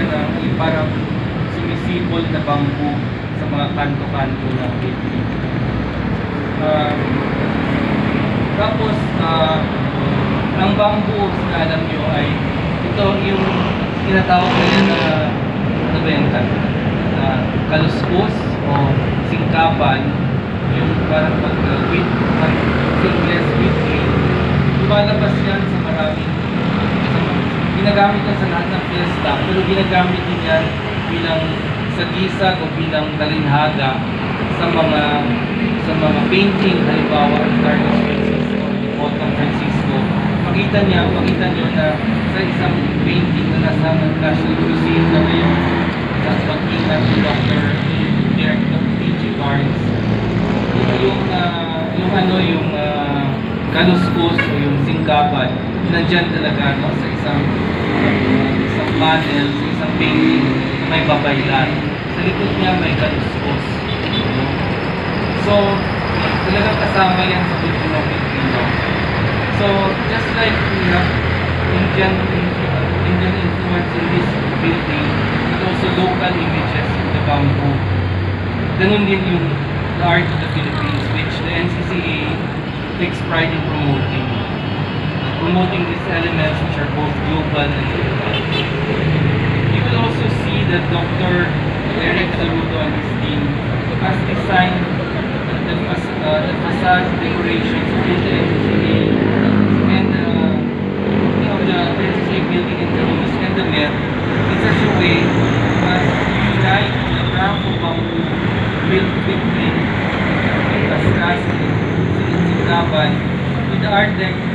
na parang sumisipol na bamboo sa mga kanto-kanto ng building. Tapos, ang bamboo, na alam nyo, ay ito yung tinatawag nila na ano ba yan? Kaluskos o singkapan, yung parang with seamless with green. Lumalabas yan sa maraming ginagamit yan sa lahat ng fiesta, pero ginagamit din yan bilang sa gisag o bilang talinhaga sa mga painting, halimbawa ang Carlos Francisco, yung Otto Francisco. Makita nyo na sa isang painting na nasa National Museum na ngayon sa pagkita ni Dr. Director P.G. Barnes, yung kaluskos o yung singkapan, nandyan talaga no, sa isang panel, sa isang painting na may babaylan. Sa likod niya may kaluskos. So, talagang kasama yan sa Filipino. So, just like we have Indian influence in this building, but also local images in the bamboo. Ganun din yung the art of the Philippines, which the NCCA takes pride in promoting these elements which are both global and local. You will also see that Dr. Eric Saludo and his team has designed the facade decorations of the NCCA and the NCCA building in Talumas and the Met in such a way as to unite the craft of bamboo built quickly in Pascas, with the architecture